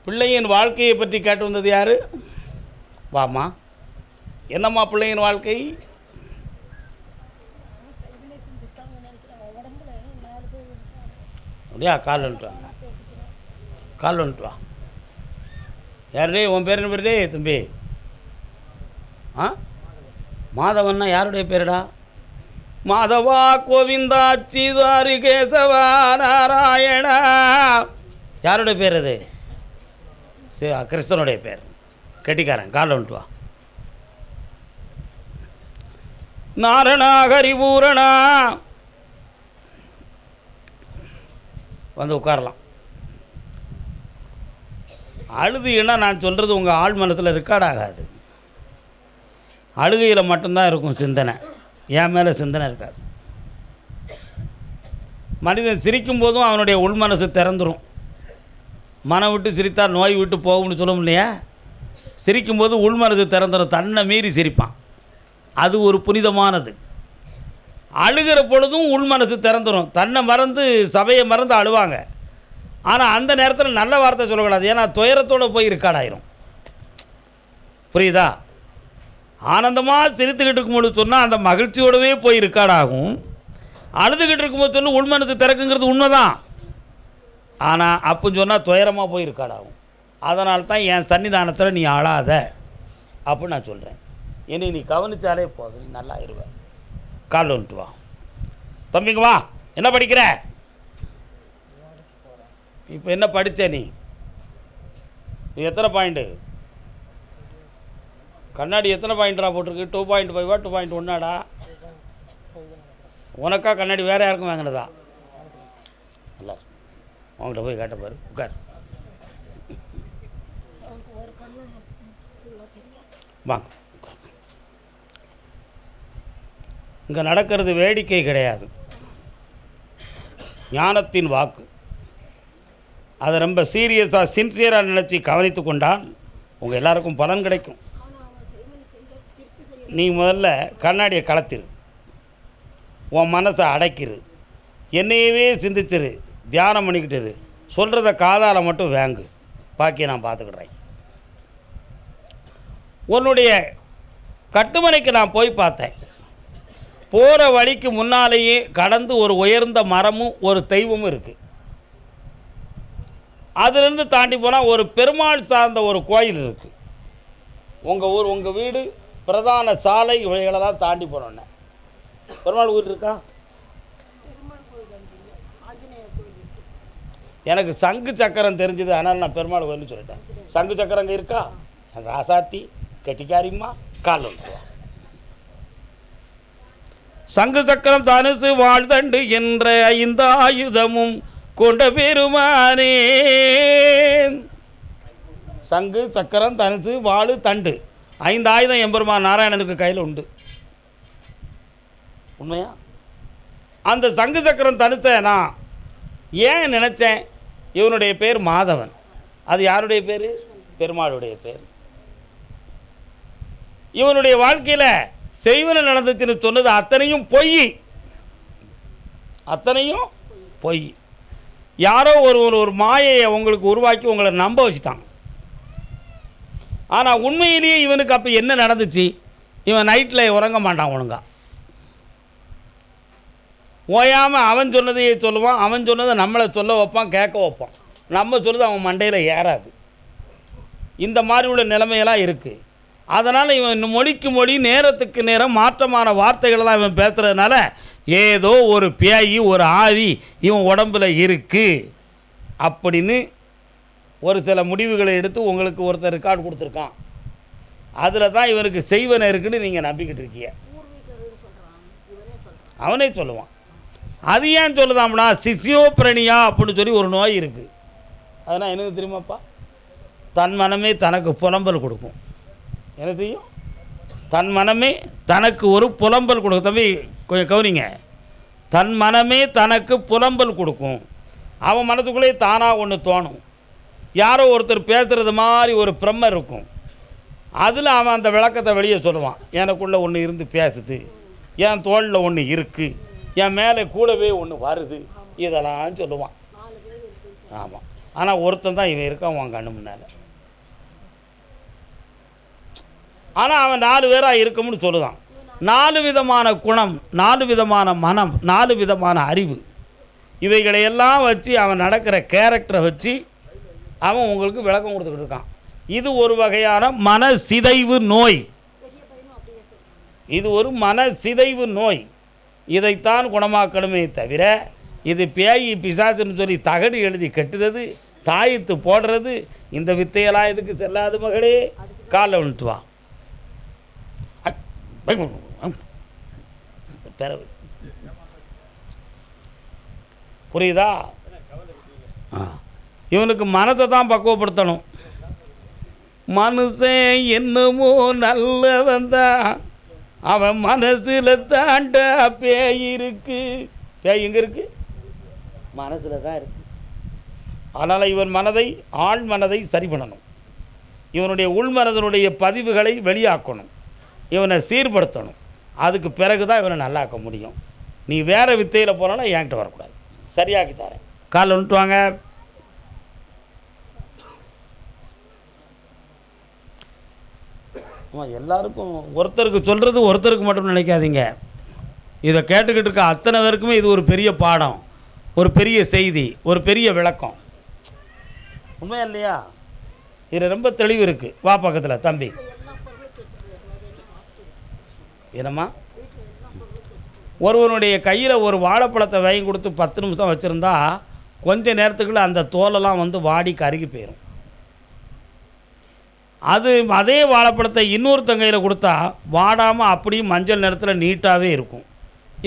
பிள்ளையின் வாழ்க்கையை பற்றி கேட்டு வந்தது யார்? வாமா, என்னம்மா பிள்ளையின் வாழ்க்கை? அப்படியா? கால் வந்துட்டு வாங்க, கால் வந்துட்டு வா. யாருடே உன் பேர்? என்ன பேருடே தம்பி? ஆ, மாதவன்னா யாருடைய பேருடா? மாதவா கோவிந்தா சீதாரி கேசவா நாராயணா. யாருடைய பேர் அது? கிருஷ்ணனுடைய பேர். கெட்டிக்காரன். காலில் வந்துட்டு வா. நாரணா ஹரிபூரணா. வந்து உட்காரலாம். அழுதுன்னா நான் சொல்கிறது உங்கள் ஆள் மனசில் ரெக்கார்ட் ஆகாது. அழுகையில் மட்டும்தான் இருக்கும் சிந்தனை, என் மேலே சிந்தனை இருக்காது. மனிதன் சிரிக்கும் போதும் அவனுடைய உள் மனசு திறந்துடும். மனம் விட்டு சிரித்தால் நோய் விட்டு போகும்னு சொல்லும் இல்லையா? சிரிக்கும்போது உள் மனசு திறந்துடும், தன்னை மீறி சிரிப்பான். அது ஒரு புனிதமானது. அழுகிற பொழுதும் உள் மனசு திறந்துடும், தன்னை மறந்து சபையை மறந்து அழுவாங்க. ஆனால் அந்த நேரத்தில் நல்ல வார்த்தை சொல்லக்கூடாது, ஏன்னா துயரத்தோடு போய் ரெக்கார்டாயிரும். புரியுதா? ஆனந்தமாக சிரித்துக்கிட்டு இருக்கும்போது சொன்னால் அந்த மகிழ்ச்சியோடவே போய் ரெக்கார்டாகும். அழுதுகிட்டு இருக்கும்போது சொல்லி உள் மனசு திறக்குங்கிறது உண்மைதான். ஆனால் அப்போ சொன்னால் துயரமாக போய் ரெக்கார்டாகும். அதனால தான் என் சன்னிதானத்தில் நீ அழாத அப்படின்னு நான் சொல்கிறேன். என்னை நீ கவனித்தாலே போதும், நீ நல்லா இருவேன். கால் வந்துட்டு வா தம்பிங்க, வா. என்ன படிக்கிற இப்போ? என்ன படித்த நீ? எத்தனை பாயிண்ட்டு? கண்ணாடி எத்தனை பாயிண்ட்ரா போட்டிருக்கு? 2.5 2.1 உனக்கா கண்ணாடி வேறு யாருக்கும் வாங்கினதா? நல்லா அவங்கள்ட்ட போய் கேட்ட பாரு. உட்கார். வாங்க. இங்கே நடக்கிறது வேடிக்கை கிடையாது, ஞானத்தின் வாக்கு. அதை ரொம்ப சீரியஸாக சின்சியராக நினச்சி கவனித்து கொண்டால் உங்கள் எல்லாருக்கும் பலன் கிடைக்கும். நீ முதல்ல கண்ணாடியை கலத்திரு, உன் மனசை அடைக்கிரு, என்னையவே சிந்திச்சிரு, தியானம் பண்ணிக்கிட்டு சொல்கிறத காதால் மட்டும் வேங்கு. பாக்கியை நான் பார்த்துக்கிடுறேன். உன்னுடைய கட்டுமனைக்கு நான் போய் பார்த்தேன். போகிற வழிக்கு முன்னாலேயே கடந்து ஒரு உயர்ந்த மரமும் ஒரு தெய்வமும் இருக்குது. அதிலிருந்து தாண்டி போனால் ஒரு பெருமாள் சார்ந்த ஒரு கோயில் இருக்குது. உங்கள் ஊர், உங்கள் வீடு, பிரதான சாலை இவைகளெல்லாம் தாண்டி போனோன்னே பெருமாள் ஊர் இருக்கா? எனக்கு சங்கு சக்கரம் தெரிஞ்சது, அதனால் நான் பெருமாள் கோயில்னு சொல்லிட்டேன். சங்கு சக்கரம் அங்கே இருக்கா? ராசாத்தி கெட்டிக்காரிம்மா, கால் வந்துடுவா. சங்கு சக்கரம் தனுசு வாழ்தண்டு என்ற 5 ஆயுதமும் கொண்ட பெருமானே. சங்கு சக்கரம் தனுசு வாழு தண்டு 5 ஆயுதம் எம்பெருமான் நாராயணனுக்கு கையில் உண்டு. உண்மையா? அந்த சங்கு சக்கரம் தனுசை நான் ஏன் நினச்சேன்? இவனுடைய பேர் மாதவன். அது யாருடைய பேர்? பெருமாளுடைய பேர். இவனுடைய வாழ்க்கையில் செய்வன நடந்ததுன்னு சொன்னது அத்தனையும் பொய், அத்தனையும் பொய். யாரோ ஒரு மாயையை உங்களுக்கு உருவாக்கி உங்களை நம்ப வச்சுட்டான். ஆனால் உண்மையிலேயே இவனுக்கு அப்போ என்ன நடந்துச்சு? இவன் நைட்டில் உறங்க மாட்டான் ஒழுங்கா. ஓயாமல் அவன் சொன்னதையே சொல்லுவான், அவன் சொன்னதை நம்மளை சொல்ல வைப்பான், கேட்க வைப்பான். நம்ம சொல்லுது அவன் மண்டையில் ஏறாது. இந்த மாதிரி உள்ள நிலைமையெல்லாம் இருக்குது. அதனால் இவன் மொழிக்கு மொழி, நேரத்துக்கு நேரம் மாற்றமான வார்த்தைகள் தான் இவன் பேசுகிறதுனால ஏதோ ஒரு பேய், ஒரு ஆவி இவன் உடம்பில் இருக்குது அப்படின்னு ஒரு சில முடிவுகளை எடுத்து உங்களுக்கு ஒருத்தர் ரெக்கார்டு கொடுத்துருக்கான். அதில் தான் இவனுக்கு செய்வன இருக்குன்னு நீங்கள் நம்பிக்கிட்டு இருக்கீங்க. அவனே சொல்லுவான். அது ஏன் சொல்லுதாம்னா, சிசியோப்ரனியா அப்படின்னு சொல்லி ஒரு நோய் இருக்குது. அதனால் எனக்கு தெரியுமாப்பா, தன் மனமே தனக்கு புலம்பல் கொடுக்கும். என்ன செய்யும்? தன் மனமே தனக்கு ஒரு புலம்பல் கொடுக்கும். தம்பி கொஞ்சம் கவனிங்க. தன் மனமே தனக்கு புலம்பல் கொடுக்கும். அவன் மனசுக்குள்ளே தானாக ஒன்று தோணும். யாரோ ஒருத்தர் பேசுகிறது மாதிரி ஒரு பிரம்ம இருக்கும். அதில் அவன் அந்த விளக்கத்தை வெளியே சொல்லுவான். எனக்குள்ளே ஒன்று இருந்து பேசுது, என் தோளில் ஒன்று இருக்குது, என் மேலே கூடவே ஒன்று வருது, இதெல்லாம் சொல்லுவான். ஆமாம். ஆனால் ஒருத்தன் தான் இவன் இருக்கான் உன் கண்ணு முன்னால். ஆனால் அவன் 4 பேராக இருக்கும்னு சொல்லுதான். 4 விதமான குணம், 4 விதமான மனம், 4 விதமான அறிவு, இவைகளையெல்லாம் வச்சு அவன் நடக்கிற கேரக்டரை வச்சு அவன் உங்களுக்கு விளக்கம் கொடுத்துக்கிட்டு இருக்கான். இது ஒரு வகையான மன சிதைவு நோய். இது ஒரு மன சிதைவு நோய். இதைத்தான் குணமாக்கணுமே தவிர இது பேய் பிசாசுன்னு சொல்லி தகடு எழுதி கட்டுறது, தாயத்து போடுறது, இந்த வித்தையெல்லாம் இதுக்கு செல்லாது மகளே. காலில் விழுத்துவா புரியுதா? இவனுக்கு மனத்தை தான் பக்குவப்படுத்தணும். மனுஷன் என்னமோ நல்லவன் தான், அவன் மனசில் தாண்ட பேய் இருக்கு. பேய் எங்கே இருக்கு? மனசில் தான் இருக்கு. அதனால் இவன் மனதை, ஆழ் மனதை சரி பண்ணணும். இவனுடைய உள்மனதனுடைய பதிவுகளை வெளியாக்கணும். இவனை சீர்படுத்தணும். அதுக்கு பிறகு தான் இவனை நல்லாக்க முடியும். நீ வேறு வித்தையில் போனாலும் என்கிட்ட வரக்கூடாது, சரியாக்கி தரேன். காலில் வந்துட்டு வாங்க. எல்லாருக்கும் ஒருத்தருக்கு சொல்கிறது ஒருத்தருக்கு மட்டும் நினைக்காதீங்க. இதை கேட்டுக்கிட்டு இருக்க அத்தனை பேருக்குமே இது ஒரு பெரிய பாடம், ஒரு பெரிய செய்தி, ஒரு பெரிய விளக்கம். உண்மையா இல்லையா? இது ரொம்ப தெளிவு இருக்குது. வா பக்கத்தில் தம்பி. என்னம்மா? ஒருவனுடைய கையில் ஒரு வாழைப்பழத்தை வாங்கி கொடுத்து 10 நிமிஷம் வச்சுருந்தா கொஞ்ச நேரத்துக்குள்ள அந்த தோலெல்லாம் வந்து வாடி கருகி போயிடும். அதே வாழைப்பழத்தை இன்னொருத்தன் கையில் கொடுத்தா வாடாமல் அப்படியும் மஞ்சள் நிறத்தில் நீட்டாகவே இருக்கும்.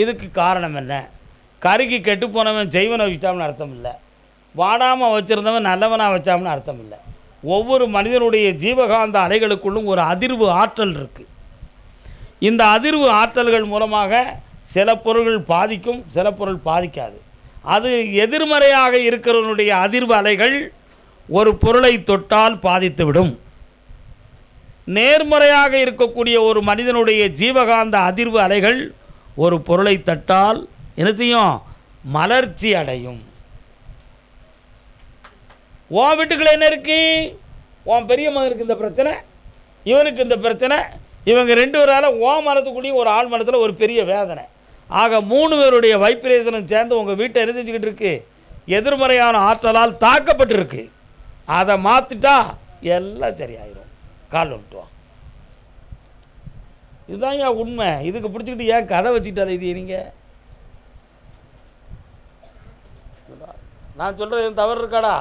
இதுக்கு காரணம் என்ன? கருகி கெட்டு போனவன் ஜெய்வனை வச்சிட்டான்னு அர்த்தம் இல்லை, வாடாமல் வச்சுருந்தவன் நல்லவனாக வச்சாம்னு அர்த்தம் இல்லை. ஒவ்வொரு மனிதனுடைய ஜீவகாந்த அலைகளுக்குள்ளும் ஒரு அதிர்வு ஆற்றல் இருக்குது. இந்த அதிர்வு ஆற்றல்கள் மூலமாக சில பொருள்கள் பாதிக்கும், சில பொருள் பாதிக்காது. அது எதிர்மறையாக இருக்கிறவனுடைய அதிர்வு அலைகள் ஒரு பொருளை தொட்டால் பாதித்துவிடும். நேர்மறையாக இருக்கக்கூடிய ஒரு மனிதனுடைய ஜீவகாந்த அதிர்வு அலைகள் ஒரு பொருளை தட்டால் என்னத்தையும் மலர்ச்சி அடையும். உன் வீட்டுக்குள்ள என்ன இருக்கு? உன் பெரிய மகனுக்கு இந்த பிரச்சனை, இவனுக்கு இந்த பிரச்சனை, இவங்க 2 பேரால் ஓ மனத்துக்குள்ளேயும் ஒரு ஆள் மனத்தில் ஒரு பெரிய வேதனை. ஆக 3 பேருடைய வைப்ரேஷனும் சேர்ந்து உங்கள் வீட்டை என்ன செஞ்சுக்கிட்டு இருக்கு? எதிர்மறையான ஆற்றலால் தாக்கப்பட்டிருக்கு. அதை மாற்றிட்டா எல்லாம் சரியாயிரும். கால் வந்துட்டுவான். இதுதான் ஏன் உண்மை. இதுக்கு பிடிச்சிக்கிட்டு ஏன் கதை வச்சுக்கிட்டாலே இது நீங்கள்? நான் சொல்கிறது எதுவும் தவறு இருக்காடா?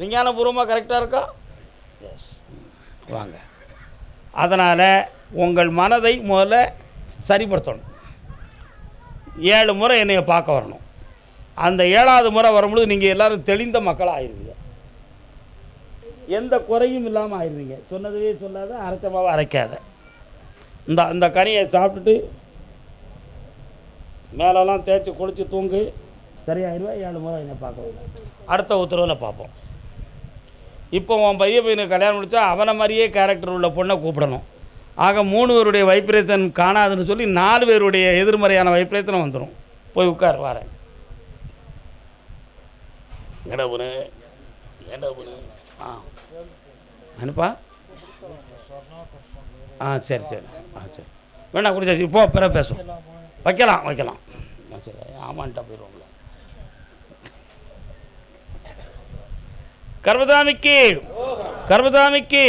விஞ்ஞானபூர்வமாக கரெக்டாக இருக்கா? எஸ், வாங்க. அதனால் உங்கள் மனதை முதல்ல சரிப்படுத்தணும். 7 முறை என்னைய பார்க்க வரணும். அந்த 7ஆவது முறை வரும்பொழுது நீங்கள் எல்லோரும் தெளிந்த மக்களாக ஆயிடுவீங்க. எந்த குறையும் இல்லாமல் ஆயிடுவீங்க. சொன்னதுவே சொல்லாத, அரைச்சமாவை அரைக்காத. இந்த கனியை சாப்பிட்டுட்டு மேலெல்லாம் தேய்ச்சி குளித்து தூங்கு, சரியாயிடுவேன். 7 முறை என்னை பார்க்க வரணும். அடுத்த உத்தரவில் பார்ப்போம். இப்போ உன் பையனுக்கு கல்யாணம் முடித்தா அவனை மாதிரியே கேரக்டர் உள்ள பொண்ணை கூப்பிடணும். ஆக 3 பேருடைய வைப்ரேஷன் காணாதுன்னு சொல்லி 4 பேருடைய எதிர்மறையான வைப்ரேஷனை வந்துடும். போய் உட்கார், வரேன். எடவுனு அனுப்பா. சரி சரி வேணா குடிச்சாச்சு. இப்போ பிற பேசும். வைக்கலாம். சரி, ஆமான்ட்டா போயிடுவோம்ல. கர்மதாமிக்கு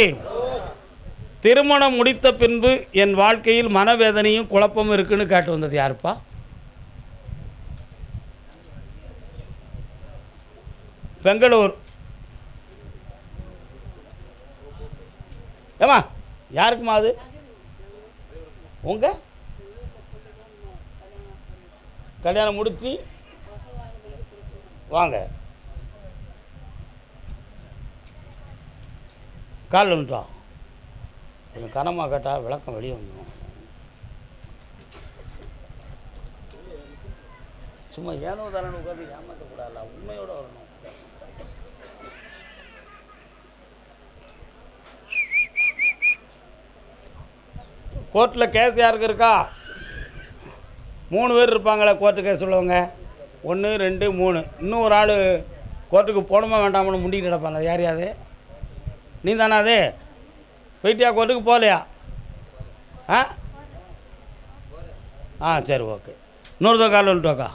திருமணம் முடித்த பின்பு என் வாழ்க்கையில் மனவேதனையும் குழப்பமும் இருக்குன்னு கேட்டு வந்தது யாருப்பா? பெங்களூர். ஏமா யாருக்குமா அது? உங்க கல்யாணம் முடிச்சு வாங்க. கால் வந்துட்டா கொஞ்சம் கனமாக கேட்டால் விளக்கம் வெளியே வந்துடும். சும்மா ஏனோ தானே உட்காந்து ஏமாற்றக்கூடாது, உண்மையோடு வரணும். கோர்ட்டில் கேஸ் யாருக்கு இருக்கா? 3 பேர் இருப்பாங்களே கோர்ட்டு கேஸ் உள்ளவங்க. 1 2 3. இன்னும் ஒரு ஆள் கோர்ட்டுக்கு போகணுமா வேண்டாமனு முண்டிக்கிட்டு கிடப்பாங்க. யார் யாது? நீ தானே அது? போயிட்டியா கோர்ட்டுக்கு? போகலையா? சரி, ஓகே. இன்னொரு கால் வந்துட்டோக்கா.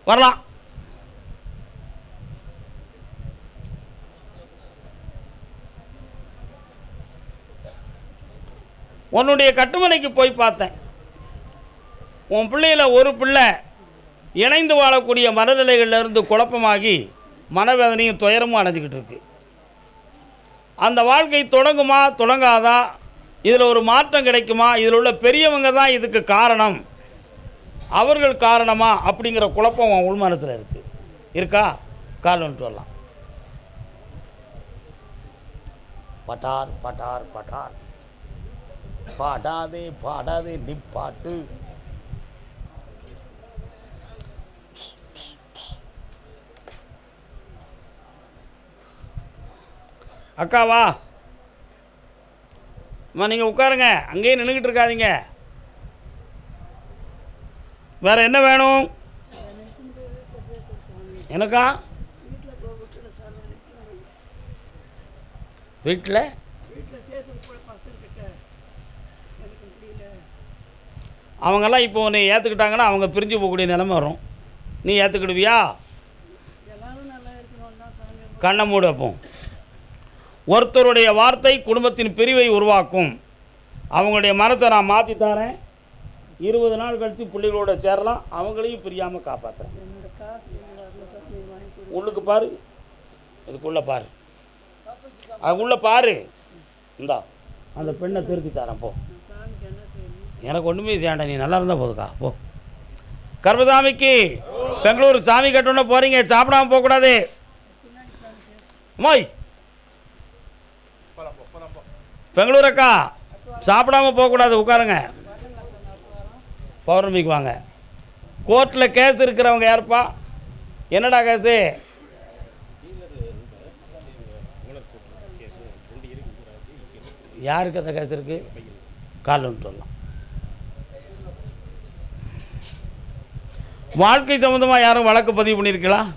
வரலாம். உன்னுடைய கட்டுமனைக்கு போய் பார்த்தேன். உன் பிள்ளையில் ஒரு பிள்ளை இணைந்து வாழக்கூடிய மனநிலைகளிலிருந்து குழப்பமாகி மனவேதனையும் துயரமும் அடைஞ்சிக்கிட்டு இருக்கு. அந்த வாழ்க்கை தொடங்குமா தொடங்காதா? இதில் ஒரு மாற்றம் கிடைக்குமா? இதில் உள்ள பெரியவங்க தான் இதுக்கு காரணம், அவர்கள் காரணமா அப்படிங்கிற குழப்பம் உன் உள்மனத்தில் இருக்குது. இருக்கா? கால் வந்துட்டு வரலாம். பட்டார் பட்டார் பட்டார், பாடாதே பாடாதே நிப்பாட்டு. அக்காவா அம்மா, நீங்கள் உட்காருங்க, அங்கேயே நின்றுக்கிட்டு இருக்காதீங்க. வேறு என்ன வேணும்? எனக்கா? வீட்டில் அவங்கெல்லாம் இப்போ உன்னை ஏற்றுக்கிட்டாங்கன்னா அவங்க பிரிஞ்சு போகக்கூடிய நிலைமை வரும். நீ ஏற்றுக்கிடுவியா? கண்ணை மூடு. அப்போ ஒருத்தருடைய வார்த்தை குடும்பத்தின் பிரிவை உருவாக்கும். அவங்களுடைய மனத்தை நான் மாற்றி தரேன். 20 நாள் கழித்து பிள்ளைகளோட சேரலாம். அவங்களையும் பிரியாமல் காப்பாற்றுறேன். உள்ளுக்கு பாரு, இதுக்குள்ளே பாரு, அதுக்குள்ளே பாரு. இந்தா அந்த பெண்ணை திருத்தி தரேன். போ, எனக்கு ஒன்றுமே செய்யாண்டா, நீ நல்லா இருந்தால் போதுக்கா. போ. கர்மசாமிக்கு பெங்களூர் சாமி கட்டணுன்னு போகிறீங்க, சாப்பிடாமல் போகக்கூடாது. மோய் பெங்களூர் அக்கா, சாப்பிடாமல் போகக்கூடாது, உட்காருங்க. பௌர்ணமிக்கு வாங்க. கோர்ட்டில் கேஸ் இருக்கிறவங்க யாருப்பா? என்னடா கேஸு? யாருக்கு அந்த கேஸ் இருக்குது? கால் வந்துட்டு வரலாம். வாழ்க்கை சம்மந்தமாக யாரும் வழக்கு பதிவு பண்ணியிருக்கலாம்?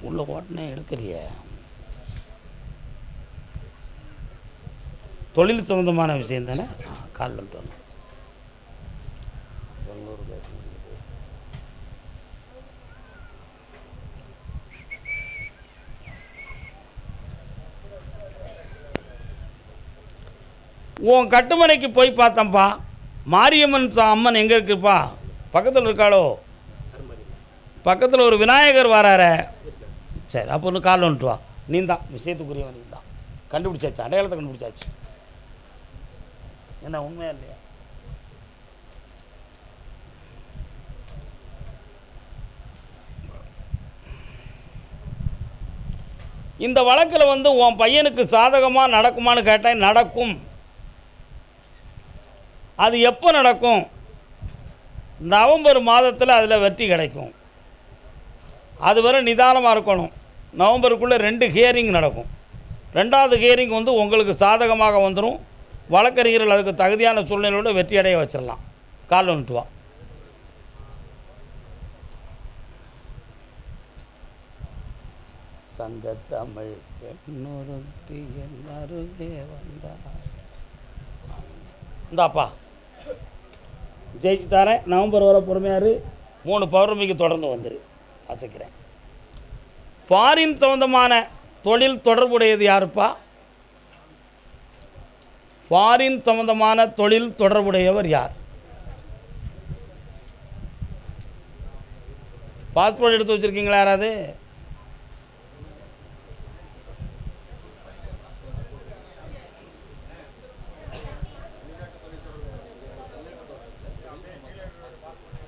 உள்ள ஓட்டனே எடுக்கலையே. தொழில் சம்மந்தமான விஷயம் தானே? கால் வந்துட்டு வரலாம். உன் கட்டுமனைக்கு போய் பார்த்தேன்ப்பா. மாரியம்மன் அம்மன் எங்கே இருக்குப்பா? பக்கத்தில் இருக்காளோ? பக்கத்தில் ஒரு விநாயகர் வராரு. சரி, அப்போ ஒன்று கால் வந்துட்டு வா. நீ தான் விஷயத்துக்குரியவன், நீ தான் கண்டுபிடிச்சாச்சு, அடையாளத்தை கண்டுபிடிச்சாச்சு. என்ன உண்மையா இல்லையா? இந்த வழக்கில் வந்து உன் பையனுக்கு சாதகமாக நடக்குமான்னு கேட்டேன். நடக்கும். அது எப்போ நடக்கும்? நவம்பர் மாதத்தில் அதில் வெற்றி கிடைக்கும். அதுவரை நிதானமாக இருக்கணும். நவம்பருக்குள்ளே 2 ஹியரிங் நடக்கும். 2வது ஹியரிங் வந்து உங்களுக்கு சாதகமாக வந்துடும். வழக்கறிஞர்கள் அதுக்கு தகுதியான சூழ்நிலையோடு வெற்றி அடைய வச்சிடலாம். கால் வந்துட்டு வா. சங்கத்தமிழ் பெண்ணொருத்தி அருகே வந்தார். இந்தாப்பா ஜெயிச்சு தரேன். நவம்பர் வர பொறுமையாரு. 3 பௌர்ணமிக்கு தொடர்ந்து வந்துரு, பார்த்துக்கிறேன். ஃபாரின் சம்பந்தமான தொழில் தொடர்புடையது யாருப்பா? ஃபாரின் சம்பந்தமான தொழில் தொடர்புடையவர் யார்? பாஸ்போர்ட் எடுத்து வச்சுருக்கீங்களா யாராவது?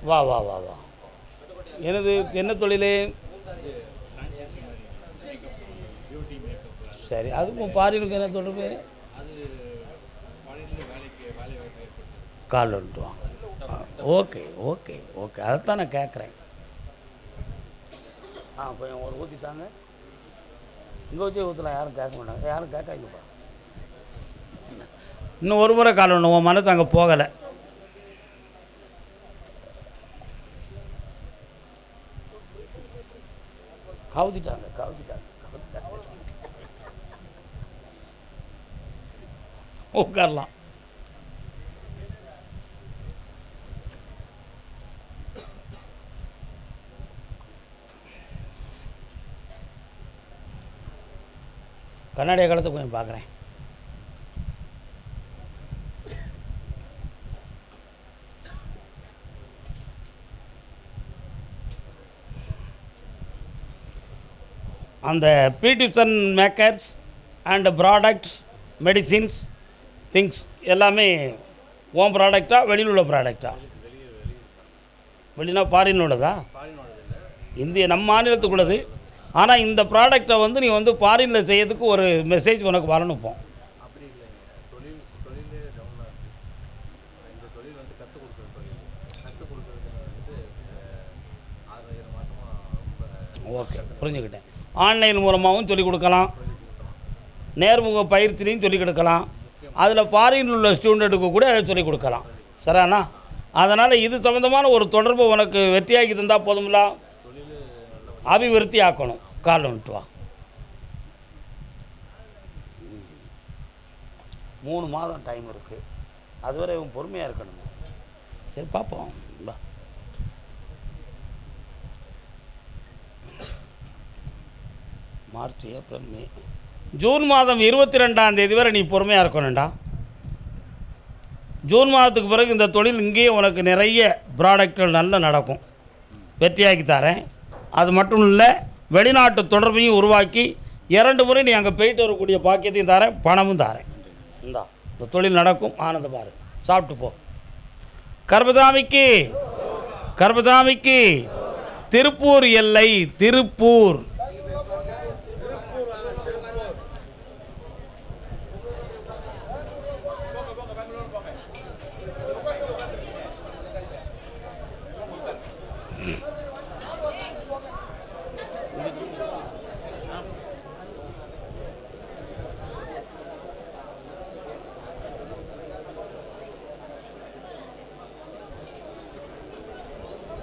வா வா வா வா. எனது என்ன தொழில்? சரி, அதுக்கும் ஃபாரினுக்கு என்ன தொடர்பு? கால் வந்துட்டு வாங்க. ஓகே ஓகே ஓகே, அதைத்தான் நான் கேட்குறேன். கொஞ்சம் ஒரு ஊற்றிட்டாங்க. இங்கே வச்சே ஊற்றலாம், யாரும் கேட்க மாட்டாங்க. யாரும் கேட்காங்கப்பா. இன்னும் ஒரு முறை காலணும், உன் மனசு அங்கே போகலை. கவுத்திட்டாங்க. உட்காரலாம். கண்ணாடிய காலத்தை கொஞ்சம் பார்க்குறேன். அந்த beautician makers and products, medicines, things எல்லாமே ஓன் ப்ராடக்டா வெளியில் உள்ள ப்ராடக்டா? வெளினா ஃபாரின் உள்ளதா? இந்திய நம்ம மாநிலத்துக்குள்ளது. ஆனால் இந்த ப்ராடக்டை வந்து நீ வந்து ஃபாரினில் செய்யறதுக்கு ஒரு மெசேஜ் உனக்கு வரணும். இப்போ ஓகே, புரிஞ்சுக்கிட்டேன். ஆன்லைன் மூலமாகவும் சொல்லிக் கொடுக்கலாம், நேர்முக பயிற்சிலையும் சொல்லிக் கொடுக்கலாம், அதில் ஃபாரினில் உள்ள ஸ்டூடெண்ட்டுக்கு கூட அதை சொல்லிக் கொடுக்கலாம். சரிண்ணா? அதனால் இது சம்மந்தமான ஒரு தொடர்பு உனக்கு வெற்றியாக்கி தந்தால் போதும்ல. அபிவிருத்தி ஆக்கணும். கால் வந்துட்டு வா. 3 மாதம் டைம் இருக்குது. அதுவரை இவன் பொறுமையாக இருக்கணும். சரி, பார்ப்போம். வா. மார்ச், ஏப்ரல், மே, ஜூன் மாதம் 22ஆம் தேதி வரை நீ பொறுமையாக இருக்கணும்டா. ஜூன் மாதத்துக்கு பிறகு இந்த தொழில் இங்கேயே உனக்கு நிறைய ப்ராடக்ட்கள் நல்லா நடக்கும். வெற்றியாக்கி தரேன். அது மட்டும் இல்லை, வெளிநாட்டு தொடர்பையும் உருவாக்கி 2 முறை நீ அங்கே போயிட்டு வரக்கூடிய பாக்கியத்தையும் தரேன், பணமும் தரேன். இந்த தொழில் நடக்கும். ஆனந்தம் பாரு. சாப்பிட்டு போ. கர்பதாமிக்கு திருப்பூர் எல்லை, திருப்பூர்